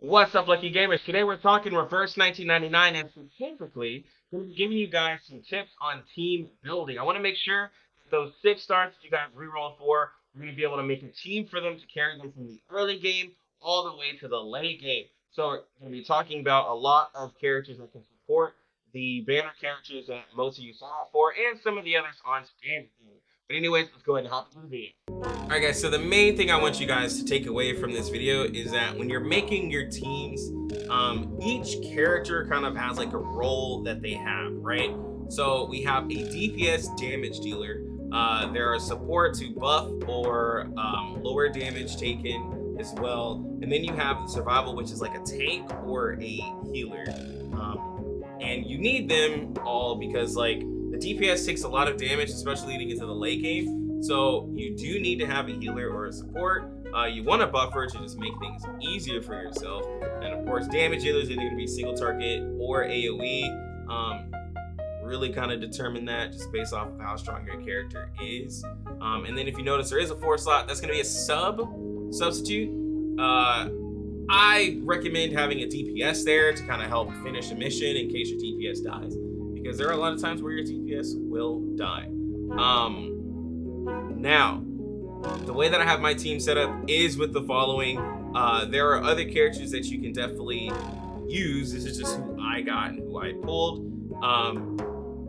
What's up, Lucky Gamers? Today we're talking reverse 1999 and specifically going to be giving you guys some tips on team building. I want to make sure those 6 stars that you guys rerolled for, we're going to be able to make a team for them to carry them from the early game all the way to the late game. So we're going to be talking about a lot of characters that can support the banner characters that most of you saw for and some of the others on standard game. But anyways, let's go ahead and hop into the video. Alright guys, so the main thing I want you guys to take away from this video is that when you're making your teams, each character kind of has like a role that they have, right? So we have a DPS damage dealer. There are support to buff or lower damage taken as well. And then you have the survival, which is like a tank or a healer. And you need them all because like the DPS takes a lot of damage, especially leading into the late game. So you do need to have a healer or a support. You want a buffer to just make things easier for yourself. And of course, damage dealers are either going to be single target or AoE. Really kind of determine that just based off of how strong your character is. And then if you notice there is a 4 slot, that's going to be a substitute. I recommend having a DPS there to kind of help finish a mission in case your DPS dies, because there are a lot of times where your DPS will die. Now, the way that I have my team set up is with the following. There are other characters that you can definitely use. This is just who I got and who I pulled.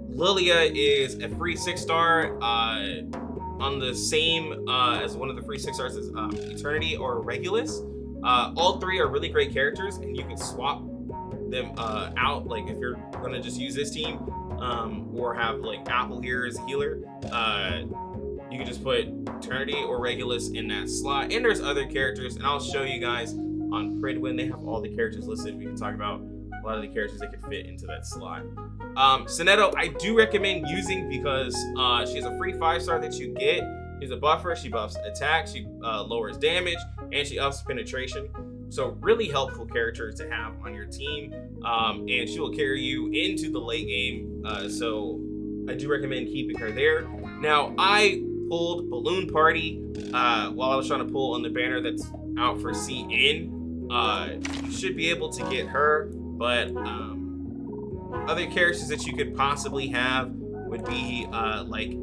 Lilia is a free 6-star on the same as one of the free 6-stars is Eternity or Regulus. All 3 are really great characters, and you can swap them out. Like if you're gonna just use this team or have like Apple here as a healer, you can just put Eternity or Regulus in that slot. And there's other characters, and I'll show you guys on Pridwin. They have all the characters listed. We can talk about a lot of the characters that could fit into that slot. Soneto, I do recommend using because she has a free 5-star that you get. She's a buffer. She buffs attack. She lowers damage, and she ups penetration. So really helpful character to have on your team. And she will carry you into the late game. So I do recommend keeping her there. Now, I pulled Balloon Party while I was trying to pull on the banner that's out for CN. You should be able to get her, but other characters that you could possibly have would be like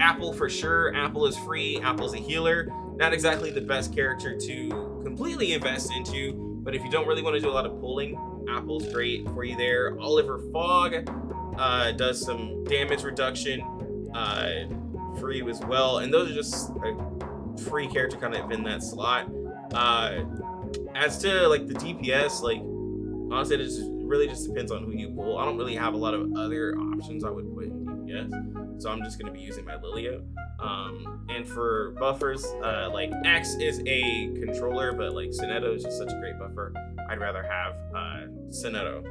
Apple for sure. Apple is free. Apple's a healer. Not exactly the best character to completely invest into, but if you don't really want to do a lot of pulling, Apple's great for you there. Oliver Fogg does some damage reduction, free as well, and those are just a free character kind of in that slot. As to like the DPS, like honestly, it just really just depends on who you pull. I don't really have a lot of other options I would put in DPS, so I'm just going to be using my Lilia. And for buffers, like X is a controller, but like Soneto is just such a great buffer. I'd rather have Soneto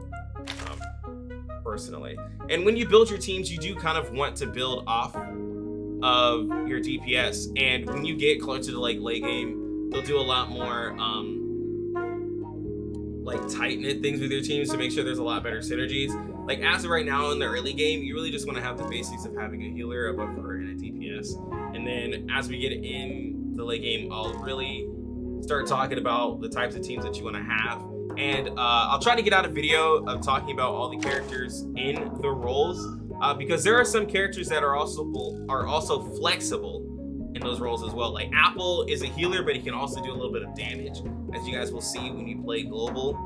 personally. And when you build your teams, you do kind of want to build off of your DPS, and when you get closer to like late game, they'll do a lot more like tight knit things with your teams to make sure there's a lot better synergies. Like as of right now in the early game, you really just want to have the basics of having a healer, a buffer, and a DPS. And then as we get in the late game, I'll really start talking about the types of teams that you want to have. And I'll try to get out a video of talking about all the characters in the roles, because there are some characters that are also flexible in those roles as well. Like Apple is a healer, but he can also do a little bit of damage, as you guys will see when you play global.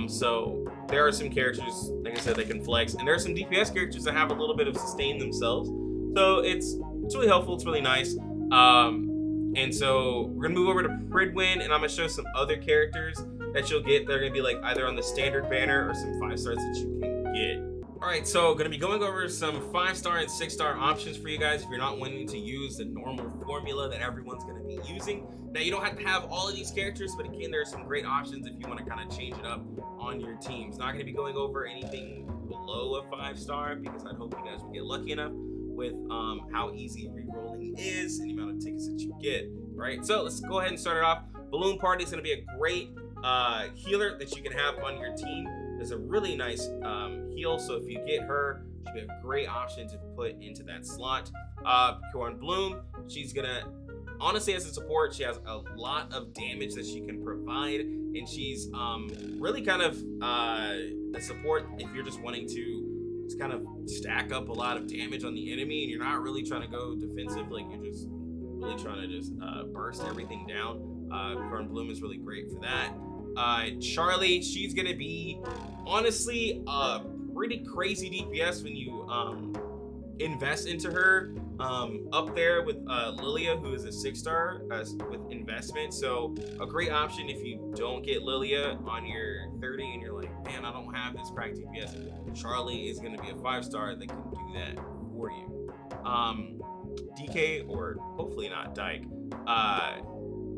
So there are some characters, like I said, that can flex, and there are some DPS characters that have a little bit of sustain themselves. So it's really helpful. It's really nice. And so we're gonna move over to Pridwin, and I'm gonna show some other characters that you'll get. They're gonna be like either on the standard banner or some 5-stars that you can get. All right, so gonna be going over some 5-star and 6-star options for you guys if you're not wanting to use the normal formula that everyone's gonna be using. Now, you don't have to have all of these characters, but again, there are some great options if you want to kind of change it up on your teams. Not gonna be going over anything below a 5-star because I hope you guys will get lucky enough with how easy re-rolling is and the amount of tickets that you get. All right, so let's go ahead and start it off. Balloon Party is gonna be a great healer that you can have on your team. There's a really nice heal, so if you get her, she'll be a great option to put into that slot. Corn Bloom, she's gonna honestly, as a support, she has a lot of damage that she can provide, and she's really kind of a support if you're just wanting to just kind of stack up a lot of damage on the enemy and you're not really trying to go defensive, like you're just really trying to just burst everything down. Corn Bloom is really great for that. Charlie, she's gonna be honestly pretty crazy DPS when you invest into her, up there with Lilia, who is a 6-star with investment. So a great option if you don't get Lilia on your 30 and you're like, man, I don't have this crack DPS. Charlie is going to be a 5-star that can do that for you. DK, or hopefully not Dyke,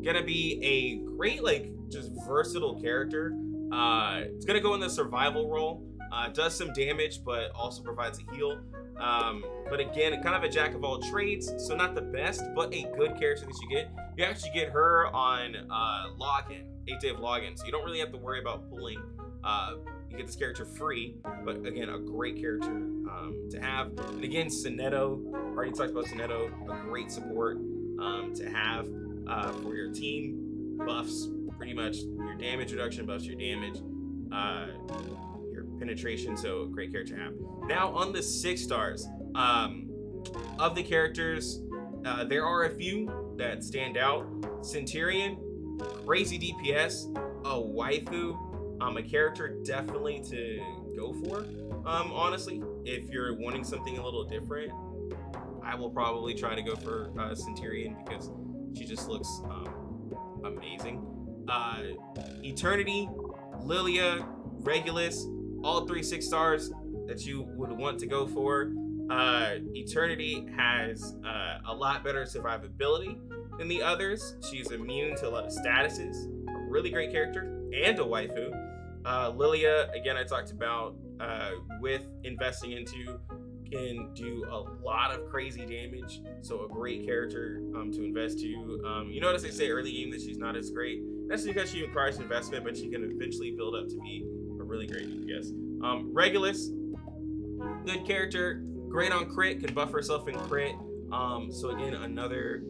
gonna be a great, like, just versatile character. It's gonna go in the survival role. Does some damage, but also provides a heal. But again, kind of a jack of all trades, so not the best, but a good character that you get. You actually get her on login, 8 day of login, so you don't really have to worry about pulling. You get this character free, but again, a great character to have. And again, Sonetto, already talked about Sonetto, a great support to have for your team. Buffs pretty much your damage reduction, buffs your damage, your penetration, so a great character to have. Now on the 6-stars, of the characters, there are a few that stand out. Centurion, crazy DPS, a waifu, a character definitely to go for. Honestly, if you're wanting something a little different, I will probably try to go for Centurion because she just looks amazing. Eternity, Lilia, Regulus, all 3 6-stars that you would want to go for. Eternity has a lot better survivability than the others. She's immune to a lot of statuses. A really great character and a waifu. Lilia, again, I talked about with investing into, can do a lot of crazy damage, so a great character to invest to. You notice they say early game that she's not as great. That's because she requires investment, but she can eventually build up to be a really great DPS. Regulus, good character, great on crit, can buff herself in crit. So again, another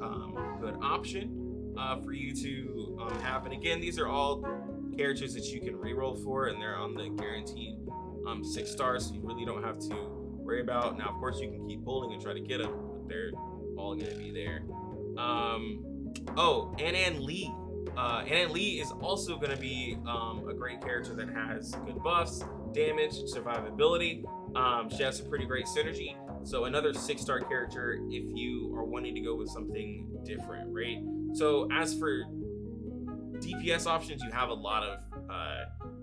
good option for you to have. And again, these are all characters that you can reroll for, and they're on the guaranteed 6 stars, so you really don't have to worry about. Now, of course, you can keep pulling and try to get them, but they're all going to be there. Oh, Anan Lee. Anan Lee is also going to be a great character that has good buffs, damage, survivability. She has some pretty great synergy. So another 6-star character if you are wanting to go with something different, right? So as for DPS options, you have a lot of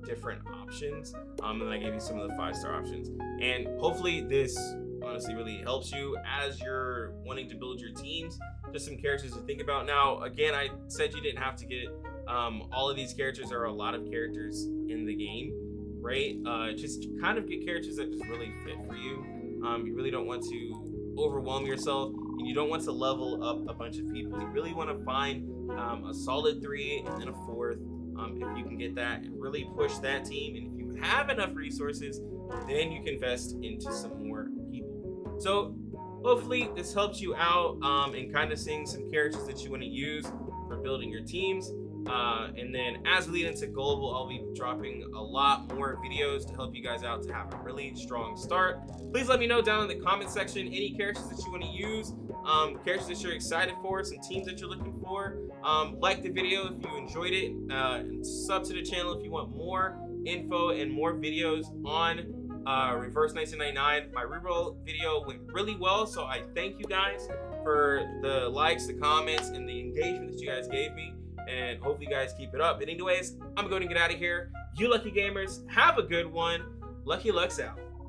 different options. And I gave you some of the 5-star options. And hopefully this honestly really helps you as you're wanting to build your teams. Just some characters to think about. Now, again, I said you didn't have to get all of these characters. There are a lot of characters in the game, right? Just kind of get characters that just really fit for you. You really don't want to overwhelm yourself, and you don't want to level up a bunch of people. You really want to find a solid 3 and then a 4th, if you can get that, and really push that team. And if you have enough resources, then you can invest into some more people. So hopefully this helps you out in kind of seeing some characters that you want to use for building your teams. And then as we lead into global, I'll be dropping a lot more videos to help you guys out to have a really strong start. Please let me know down in the comment section any characters that you want to use, characters that you're excited for, some teams that you're looking for. Like the video if you enjoyed it, and sub to the channel if you want more info and more videos on Reverse 1999. My reroll video went really well, so I thank you guys for the likes, the comments, and the engagement that you guys gave me. And hopefully you guys keep it up. But anyways, I'm going to get out of here. You lucky gamers, have a good one. Lucky Lux out.